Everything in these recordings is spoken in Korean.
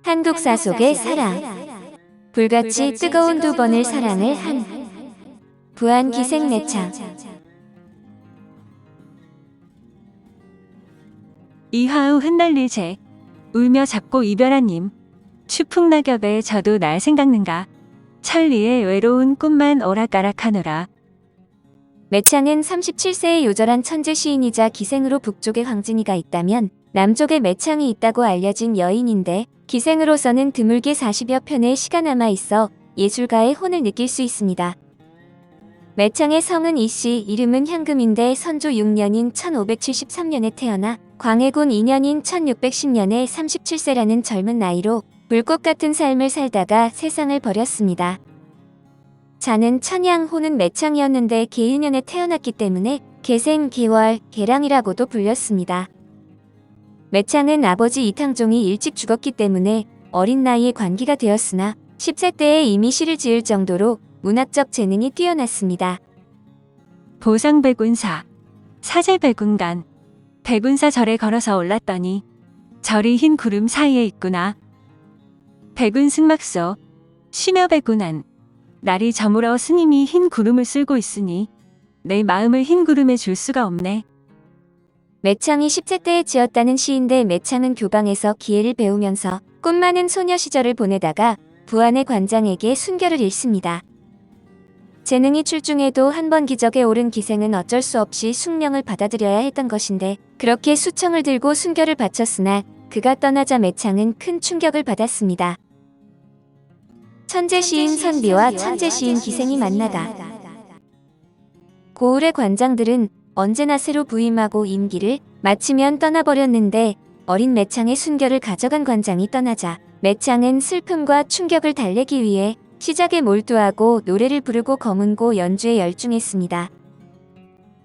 한국사 속의 사랑. 불같이 뜨거운 두 번의 사랑을 한 부안 기생 매창. 이하우 흩날릴 재 울며 잡고 이별한 님. 추풍낙엽에 저도 날 생각는가. 천리의 외로운 꿈만 오락가락하노라. 매창은 37세의 요절한 천재 시인이자 기생으로 북쪽에 황진이가 있다면 남쪽에 매창이 있다고 알려진 여인인데, 기생으로서는 드물게 40여 편의 시가 남아 있어 예술가의 혼을 느낄 수 있습니다. 매창의 성은 이씨, 이름은 향금인데 선조 6년인 1573년에 태어나 광해군 2년인 1610년에 37세라는 젊은 나이로 불꽃 같은 삶을 살다가 세상을 버렸습니다. 자는 천양, 호는 매창이었는데 계인년에 태어났기 때문에 계생, 계월, 계랑이라고도 불렸습니다. 매창은 아버지 이탕종이 일찍 죽었기 때문에 어린 나이에 관기가 되었으나 10세 때에 이미 시를 지을 정도로 문학적 재능이 뛰어났습니다. 보상백운사, 사제백운간. 백운사 절에 걸어서 올랐더니 절이 흰 구름 사이에 있구나. 백운승막소, 심여백운한. 날이 저물어 스님이 흰 구름을 쓸고 있으니 내 마음을 흰 구름에 줄 수가 없네. 매창이 10세 때에 지었다는 시인데, 매창은 교방에서 기예를 배우면서 꿈 많은 소녀 시절을 보내다가 부안의 관장에게 순결을 잃습니다. 재능이 출중해도 한 번 기적에 오른 기생은 어쩔 수 없이 숙명을 받아들여야 했던 것인데, 그렇게 수청을 들고 순결을 바쳤으나 그가 떠나자 매창은 큰 충격을 받았습니다. 천재 시인 선비와 천재 시인 기생이 만나다. 고을의 관장들은 언제나 새로 부임하고 임기를 마치면 떠나버렸는데, 어린 매창의 순결을 가져간 관장이 떠나자 매창은 슬픔과 충격을 달래기 위해 시작에 몰두하고 노래를 부르고 검은고 연주에 열중했습니다.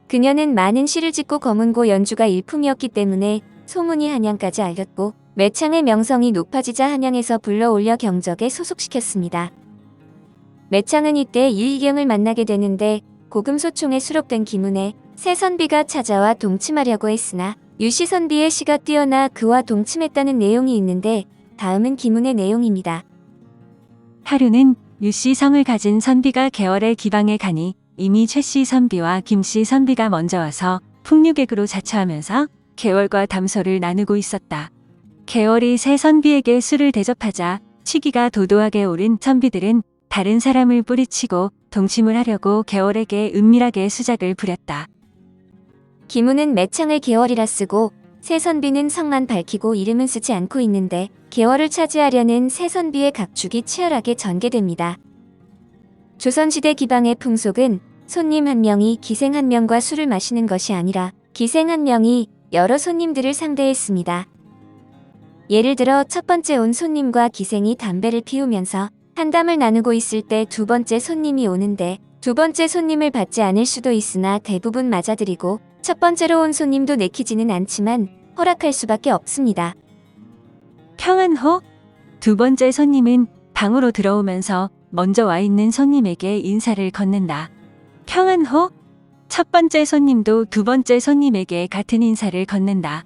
그녀는 많은 시를 짓고 검은고 연주가 일품이었기 때문에 소문이 한양까지 알렸고, 매창의 명성이 높아지자 한양에서 불러올려 경적에 소속시켰습니다. 매창은 이때 이희경을 만나게 되는데, 고금소총에 수록된 기문에 새선비가 찾아와 동침하려고 했으나 유시선비의 시가 뛰어나 그와 동침했다는 내용이 있는데, 다음은 기문의 내용입니다. 하루는 유씨 성을 가진 선비가 개월의 기방에 가니 이미 최씨 선비와 김씨 선비가 먼저 와서 풍류객으로 자처하면서 개월과 담소를 나누고 있었다. 개월이 새 선비에게 술을 대접하자 취기가 도도하게 오른 선비들은 다른 사람을 뿌리치고 동침을 하려고 개월에게 은밀하게 수작을 부렸다. 기문은 매창을 개월이라 쓰고 새선비는 성만 밝히고 이름은 쓰지 않고 있는데, 개월을 차지하려는 새선비의 각축이 치열하게 전개됩니다. 조선시대 기방의 풍속은 손님 한 명이 기생 한 명과 술을 마시는 것이 아니라 기생 한 명이 여러 손님들을 상대했습니다. 예를 들어 첫 번째 온 손님과 기생이 담배를 피우면서 한담을 나누고 있을 때 두 번째 손님이 오는데, 두 번째 손님을 받지 않을 수도 있으나 대부분 맞아들이고, 첫 번째로 온 손님도 내키지는 않지만 허락할 수밖에 없습니다. 평안호, 두 번째 손님은 방으로 들어오면서 먼저 와 있는 손님에게 인사를 건넨다. 평안호, 첫 번째 손님도 두 번째 손님에게 같은 인사를 건넨다.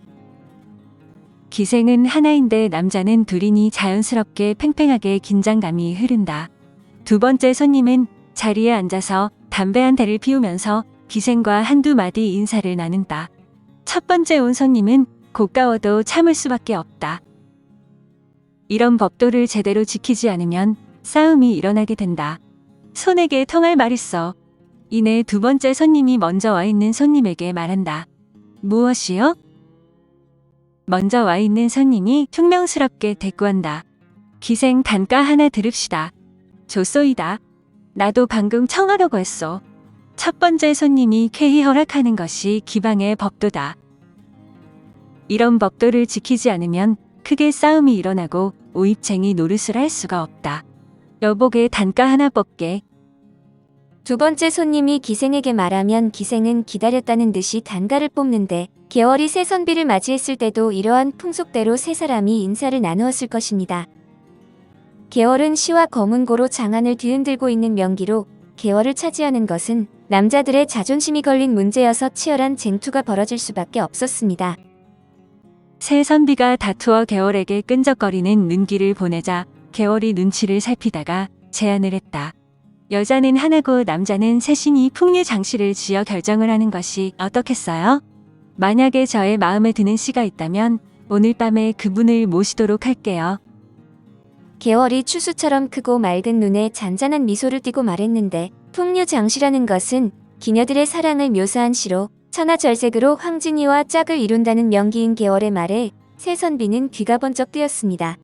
기생은 하나인데 남자는 둘이니 자연스럽게 팽팽하게 긴장감이 흐른다. 두 번째 손님은 자리에 앉아서 담배 한 대를 피우면서 기생과 한두 마디 인사를 나눈다. 첫 번째 온 손님은 고가워도 참을 수밖에 없다. 이런 법도를 제대로 지키지 않으면 싸움이 일어나게 된다. 손에게 통할 말 있어. 이내 두 번째 손님이 먼저 와 있는 손님에게 말한다. 무엇이요? 먼저 와 있는 손님이 퉁명스럽게 대꾸한다. 기생 단가 하나 들읍시다. 좋소이다. 나도 방금 청하려고 했어. 첫 번째 손님이 쾌히 허락하는 것이 기방의 법도다. 이런 법도를 지키지 않으면 크게 싸움이 일어나고 오입쟁이 노릇을 할 수가 없다. 여보게 단가 하나 뽑게. 두 번째 손님이 기생에게 말하면 기생은 기다렸다는 듯이 단가를 뽑는데, 개월이 새 선비를 맞이했을 때도 이러한 풍속대로 세 사람이 인사를 나누었을 것입니다. 개월은 시와 검은고로 장안을 뒤흔들고 있는 명기로 개월을 차지하는 것은 남자들의 자존심이 걸린 문제여서 치열한 쟁투가 벌어질 수밖에 없었습니다. 새 선비가 다투어 개월에게 끈적거리는 눈길을 보내자 개월이 눈치를 살피다가 제안을 했다. 여자는 하나고 남자는 셋이니 풍류 장씨를 지어 결정을 하는 것이 어떻겠어요? 만약에 저의 마음에 드는 씨가 있다면 오늘 밤에 그분을 모시도록 할게요. 개월이 추수처럼 크고 맑은 눈에 잔잔한 미소를 띠고 말했는데 풍류장시라는 것은 기녀들의 사랑을 묘사한 시로 천하절색으로 황진이와 짝을 이룬다는 명기인 개월의 말에 새 선비는 귀가 번쩍 뜨였습니다.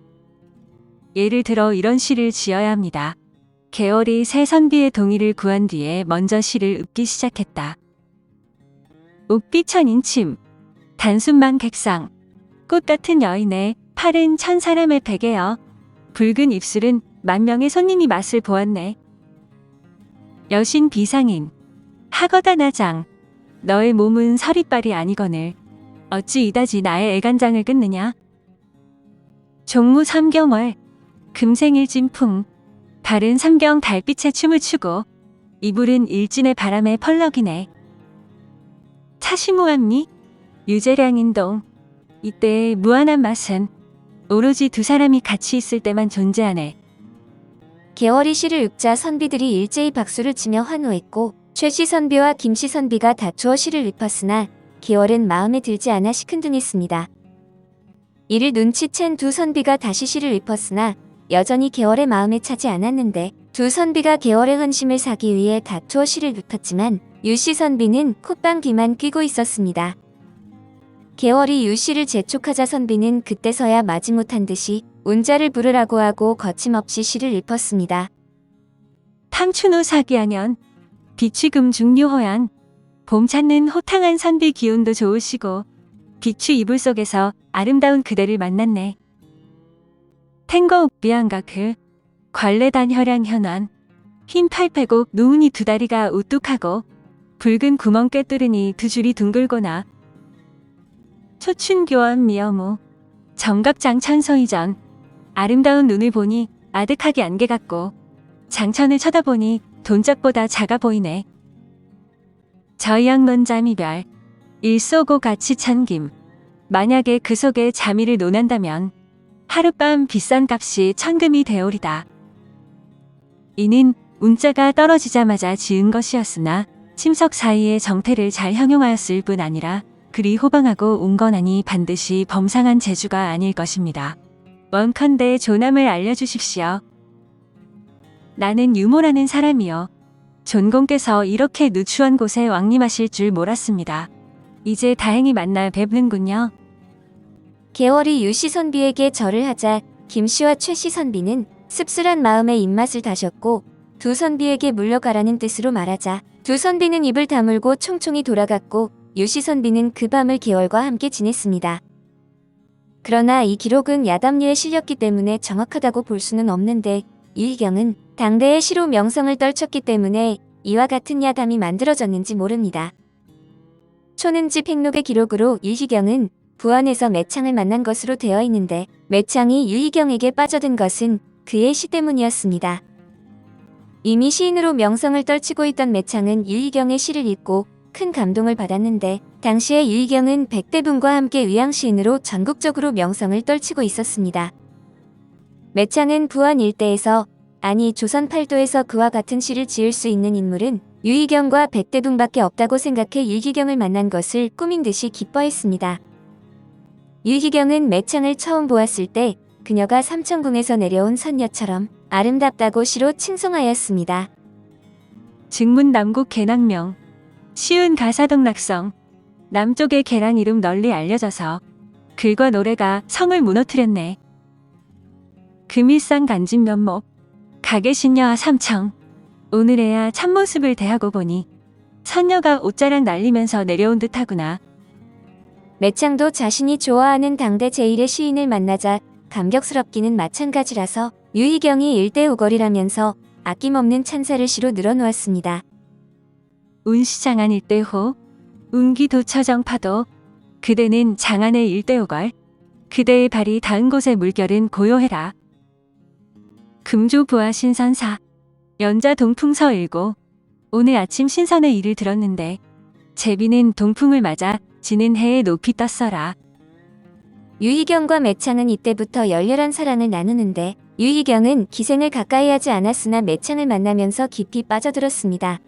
예를 들어 이런 시를 지어야 합니다. 개월이 새 선비의 동의를 구한 뒤에 먼저 시를 읊기 시작했다. 옥비천 인침, 단순만 객상, 꽃같은 여인의 팔은 천 사람의 베개여, 붉은 입술은 만 명의 손님이 맛을 보았네. 여신 비상인, 하거다 나장, 너의 몸은 서리빨이 아니거늘, 어찌 이다지 나의 애간장을 끊느냐? 종무 삼경월, 금생일 진풍, 달은 삼경 달빛에 춤을 추고, 이불은 일진의 바람에 펄럭이네. 차시무한미, 유재량인동, 이때의 무한한 맛은 오로지 두 사람이 같이 있을 때만 존재하네. 개월이 시를 읊자 선비들이 일제히 박수를 치며 환호했고 최씨 선비와 김씨 선비가 다투어 시를 읊었으나 개월은 마음에 들지 않아 시큰둥했습니다. 이를 눈치챈 두 선비가 다시 시를 읊었으나 여전히 개월의 마음에 차지 않았는데 두 선비가 개월의 헌심을 사기 위해 다투어 시를 읊었지만 유씨 선비는 콧방 귀만 뀌고 있었습니다. 개월이 유씨를 재촉하자 선비는 그때서야 마지못한 듯이 운자를 부르라고 하고 거침없이 시를 읊었습니다. 탐춘호 사기하년, 비취금 중류호연, 봄 찾는 호탕한 선비 기운도 좋으시고 비추 이불 속에서 아름다운 그대를 만났네. 탱거 옥비안가 그 관례단 혈양 현환, 흰 팔pe고 누운이 두 다리가 우뚝하고 붉은 구멍 꿰뚫으니 두 줄이 둥글거나 초춘교원 미여무, 정각장천소이전, 아름다운 눈을 보니 아득하게 안개 같고 장천을 쳐다보니 돈짝보다 작아 보이네. 저희양론 자미별, 일쏘고 같이 찬김, 만약에 그 속에 자미를 논한다면 하룻밤 비싼 값이 천금이 되오리다. 이는 운자가 떨어지자마자 지은 것이었으나 침석 사이의 정태를 잘 형용하였을 뿐 아니라 그리 호방하고 온건하니 반드시 범상한 재주가 아닐 것입니다. 원컨대 조남을 알려주십시오. 나는 유모라는 사람이요. 존공께서 이렇게 누추한 곳에 왕림하실 줄 몰랐습니다. 이제 다행히 만나 뵙는군요. 개월이 유씨 선비에게 절을 하자 김씨와 최씨 선비는 씁쓸한 마음에 입맛을 다셨고 두 선비에게 물러가라는 뜻으로 말하자 두 선비는 입을 다물고 총총히 돌아갔고 유씨 선비는 그 밤을 개월과 함께 지냈습니다. 그러나 이 기록은 야담리에 실렸기 때문에 정확하다고 볼 수는 없는데 유희경은 당대의 시로 명성을 떨쳤기 때문에 이와 같은 야담이 만들어졌는지 모릅니다. 초는집 행록의 기록으로 유희경은 부안에서 매창을 만난 것으로 되어 있는데 매창이 유희경에게 빠져든 것은 그의 시 때문이었습니다. 이미 시인으로 명성을 떨치고 있던 매창은 유희경의 시를 읽고 큰 감동을 받았는데 당시에 유희경은 백대분과 함께 위양시인으로 전국적으로 명성을 떨치고 있었습니다. 매창은 부안 일대에서 아니 조선 팔도에서 그와 같은 시를 지을 수 있는 인물은 유희경과 백대분밖에 없다고 생각해 유희경을 만난 것을 꾸민 듯이 기뻐했습니다. 유희경은 매창을 처음 보았을 때 그녀가 삼천궁에서 내려온 선녀처럼 아름답다고 시로 칭송하였습니다. 증문 남국 개낭명, 시운 가사동 낙성, 남쪽의 개랑 이름 널리 알려져서 글과 노래가 성을 무너뜨렸네. 금일상 간진 면목, 가계신녀와 삼청, 오늘에야 참모습을 대하고 보니 선녀가 옷자락 날리면서 내려온 듯하구나. 매창도 자신이 좋아하는 당대 제1의 시인을 만나자 감격스럽기는 마찬가지라서 유희경이 일대우거리라면서 아낌없는 찬사를 시로 늘어놓았습니다. 운시장안 일대호, 운기도처정파도, 그대는 장안의 일대오걸, 그대의 발이 닿은 곳의 물결은 고요해라. 금조부하 신선사, 연자 동풍서 일고, 오늘 아침 신선의 일을 들었는데 제비는 동풍을 맞아 지는 해에 높이 떴어라. 유희경과 매창은 이때부터 열렬한 사랑을 나누는데 유희경은 기생을 가까이 하지 않았으나 매창을 만나면서 깊이 빠져들었습니다.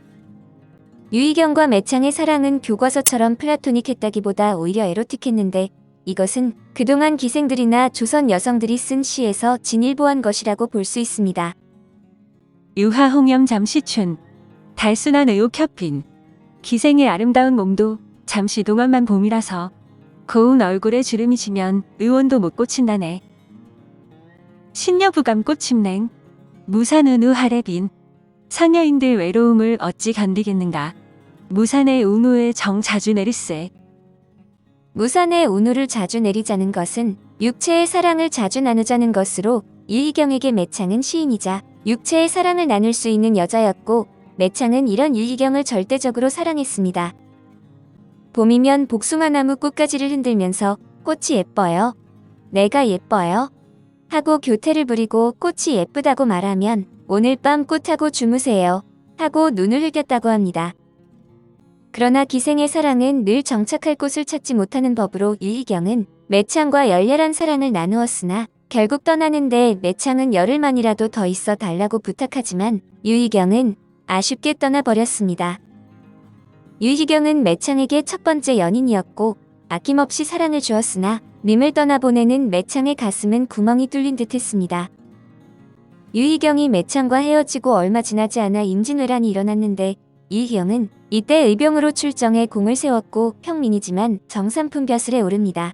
유희경과 매창의 사랑은 교과서처럼 플라토닉했다기보다 오히려 에로틱했는데 이것은 그동안 기생들이나 조선 여성들이 쓴 시에서 진일보한 것이라고 볼 수 있습니다. 유하 홍영 잠시춘 달순한 의욕 협빈 기생의 아름다운 몸도 잠시 동안만 봄이라서 고운 얼굴에 주름이 지면 의원도 못 고친다네. 신여부감 꽃침냉 무산운우 하래빈 선녀인들 외로움을 어찌 견디겠는가. 무산의 운우에 정 자주 내리세. 무산의 운우를 자주 내리자는 것은 육체의 사랑을 자주 나누자는 것으로 유희경에게 매창은 시인이자 육체의 사랑을 나눌 수 있는 여자였고 매창은 이런 유희경을 절대적으로 사랑했습니다. 봄이면 복숭아나무 꽃가지를 흔들면서 꽃이 예뻐요. 내가 예뻐요. 하고 교태를 부리고 꽃이 예쁘다고 말하면 오늘 밤 꽃하고 주무세요. 하고 눈을 흘겼다고 합니다. 그러나 기생의 사랑은 늘 정착할 곳을 찾지 못하는 법으로 유희경은 매창과 열렬한 사랑을 나누었으나 결국 떠나는데 매창은 열흘만이라도 더 있어 달라고 부탁하지만 유희경은 아쉽게 떠나버렸습니다. 유희경은 매창에게 첫 번째 연인이었고 아낌없이 사랑을 주었으나 님을 떠나보내는 매창의 가슴은 구멍이 뚫린 듯 했습니다. 유희경이 매창과 헤어지고 얼마 지나지 않아 임진왜란이 일어났는데 유희경은 이때 의병으로 출정해 공을 세웠고 평민이지만 정삼품 벼슬에 오릅니다.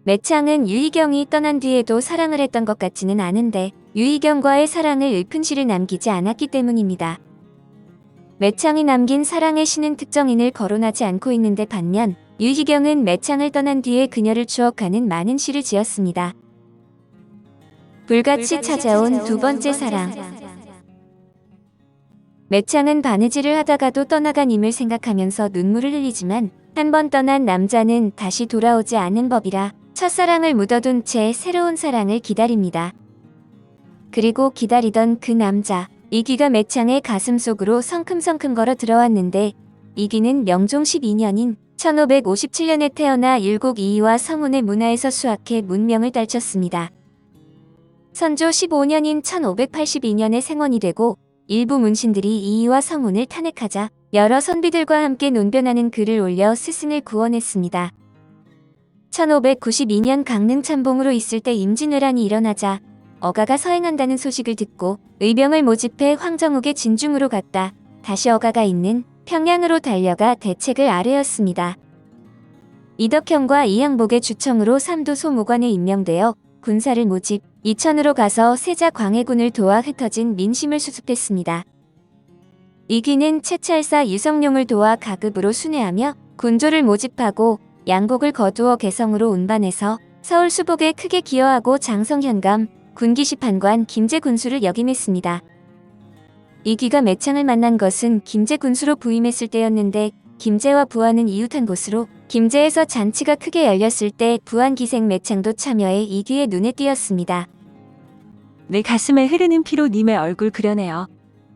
매창은 유희경이 떠난 뒤에도 사랑을 했던 것 같지는 않은데 유희경과의 사랑을 읊은 시를 남기지 않았기 때문입니다. 매창이 남긴 사랑의 시는 특정인을 거론하지 않고 있는데 반면 유희경은 매창을 떠난 뒤에 그녀를 추억하는 많은 시를 지었습니다. 불같이 찾아온 두 번째 사랑. 매창은 바느질을 하다가도 떠나간 임을 생각하면서 눈물을 흘리지만 한 번 떠난 남자는 다시 돌아오지 않는 법이라 첫사랑을 묻어둔 채 새로운 사랑을 기다립니다. 그리고 기다리던 그 남자 이귀가 매창의 가슴속으로 성큼성큼 걸어 들어왔는데 이귀는 명종 12년인 1557년에 태어나 율곡 이이와 성운의 문화에서 수학해 문명을 떨쳤습니다. 선조 15년인 1582년에 생원이 되고 일부 문신들이 이이와 성운을 탄핵하자 여러 선비들과 함께 논변하는 글을 올려 스승을 구원했습니다. 1592년 강릉 참봉으로 있을 때 임진왜란이 일어나자 어가가 서행한다는 소식을 듣고 의병을 모집해 황정욱의 진중으로 갔다 다시 어가가 있는 평양으로 달려가 대책을 아뢰었습니다. 이덕형과 이항복의 주청으로 삼도 소무관에 임명되어 군사를 모집, 이천으로 가서 세자 광해군을 도와 흩어진 민심을 수습했습니다. 이귀는 채찰사 유성룡을 도와 가급으로 순회하며 군조를 모집하고 양복을 거두어 개성으로 운반해서 서울 수복에 크게 기여하고 장성현감, 군기시판관 김제 군수를 역임했습니다. 이귀가 매창을 만난 것은 김제 군수로 부임했을 때였는데 김제와 부안은 이웃한 곳으로 김제에서 잔치가 크게 열렸을 때 부안 기생 매창도 참여해 이귀의 눈에 띄었습니다. 내 가슴에 흐르는 피로 님의 얼굴 그려내어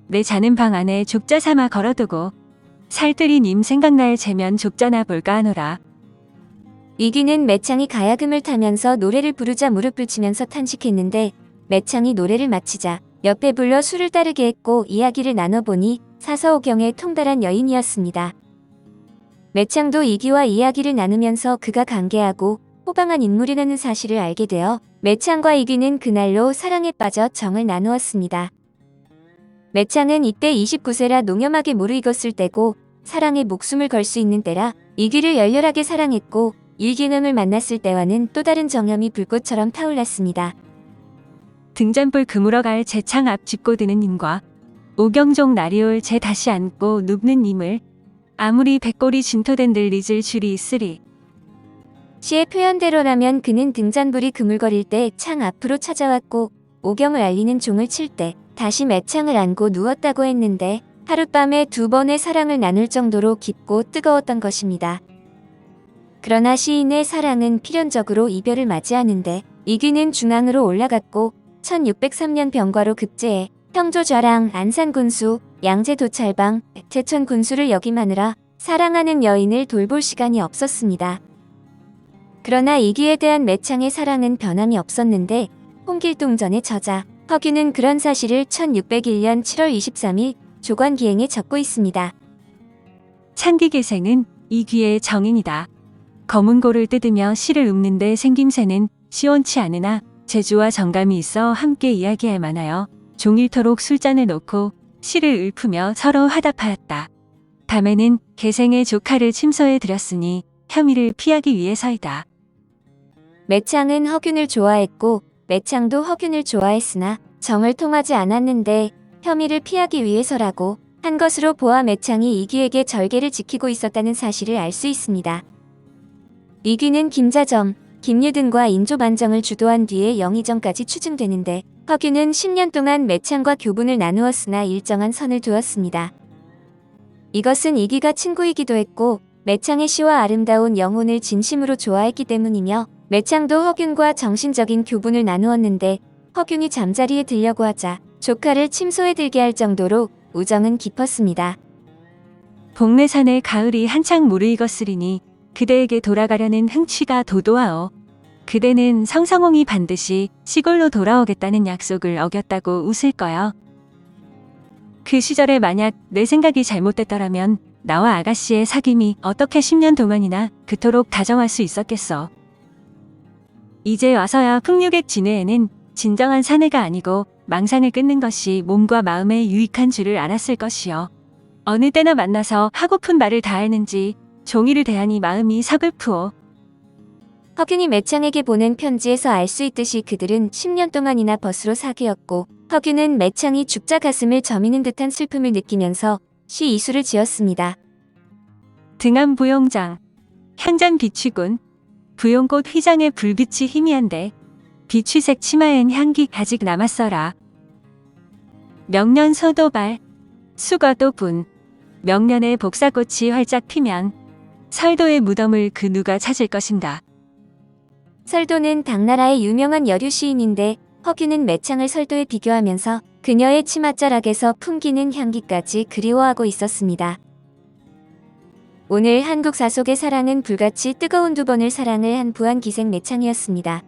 내 자는 방 안에 족자 삼아 걸어두고 살뜰히 님 생각날 재면 족자나 볼까 하노라. 이귀는 매창이 가야금을 타면서 노래를 부르자 무릎을 치면서 탄식했는데 매창이 노래를 마치자 옆에 불러 술을 따르게 했고 이야기를 나눠보니 사서오경에 통달한 여인이었습니다. 매창도 이귀와 이야기를 나누면서 그가 관계하고 호방한 인물이라는 사실을 알게 되어 매창과 이귀는 그날로 사랑에 빠져 정을 나누었습니다. 매창은 이때 29세라 농염하게 무르익었을 때고 사랑에 목숨을 걸 수 있는 때라 이귀를 열렬하게 사랑했고 일기능을 만났을 때와는 또 다른 정염이 불꽃처럼 타올랐습니다. 등잔불 그물어갈 제 창 앞 짚고 드는 님과 오경종 나리올 제 다시 안고 눕는 님을 아무리 백골이 진토된들 잊을 줄이 있으리. 시의 표현대로라면 그는 등잔불이 그물거릴 때 창 앞으로 찾아왔고 오경을 알리는 종을 칠 때 다시 매창을 안고 누웠다고 했는데 하룻밤에 두 번의 사랑을 나눌 정도로 깊고 뜨거웠던 것입니다. 그러나 시인의 사랑은 필연적으로 이별을 맞이하는데 이귀는 중앙으로 올라갔고 1603년 병과로 급제해 형조좌랑 안산군수, 양재도찰방, 제천군수를 역임하느라 사랑하는 여인을 돌볼 시간이 없었습니다. 그러나 이기에 대한 매창의 사랑은 변함이 없었는데 홍길동전의 저자 허균은 그런 사실을 1601년 7월 23일 조관기행에 적고 있습니다. 창기계생은 이귀의 정인이다. 검은고를 뜯으며 시를 읊는데 생김새는 시원치 않으나 재주와 정감이 있어 함께 이야기할 만하여 종일토록 술잔을 놓고 시를 읊으며 서로 화답하였다. 밤에는 계생의 조카를 침소해 드렸으니 혐의를 피하기 위해서이다. 매창은 허균을 좋아했고 매창도 허균을 좋아했으나 정을 통하지 않았는데 혐의를 피하기 위해서라고 한 것으로 보아 매창이 이귀에게 절개를 지키고 있었다는 사실을 알 수 있습니다. 이귀는 김자점, 김유등과 인조반정을 주도한 뒤에 영의정까지 추증되는데 허균은 10년 동안 매창과 교분을 나누었으나 일정한 선을 두었습니다. 이것은 이귀가 친구이기도 했고 매창의 시와 아름다운 영혼을 진심으로 좋아했기 때문이며 매창도 허균과 정신적인 교분을 나누었는데 허균이 잠자리에 들려고 하자 조카를 침소에 들게 할 정도로 우정은 깊었습니다. 복례산의 가을이 한창 무르익었으리니 그대에게 돌아가려는 흥취가 도도하오. 그대는 성성홍이 반드시 시골로 돌아오겠다는 약속을 어겼다고 웃을 거요. 그 시절에 만약 내 생각이 잘못됐더라면 나와 아가씨의 사귐이 어떻게 10년 동안이나 그토록 다정할 수 있었겠어. 이제 와서야 풍류객 진회에는 진정한 사내가 아니고 망상을 끊는 것이 몸과 마음에 유익한 줄을 알았을 것이요. 어느 때나 만나서 하고픈 말을 다했는지 종이를 대하니 마음이 서글프오. 허균이 매창에게 보낸 편지에서 알 수 있듯이 그들은 10년 동안이나 벗으로 사귀었고 허균은 매창이 죽자 가슴을 저미는 듯한 슬픔을 느끼면서 시 이수를 지었습니다. 등암 부용장, 현잔 비취군, 부용꽃 휘장의 불빛이 희미한데 비취색 치마엔 향기 아직 남았어라. 명년 소도발, 수거도 분, 명년에 복사꽃이 활짝 피면 설도의 무덤을 그 누가 찾을 것인가. 설도는 당나라의 유명한 여류 시인인데 허균은 매창을 설도에 비교하면서 그녀의 치맛자락에서 풍기는 향기까지 그리워하고 있었습니다. 오늘 한국 사속의 사랑은 불같이 뜨거운 두 번을 사랑을 한 부안기생 매창이었습니다.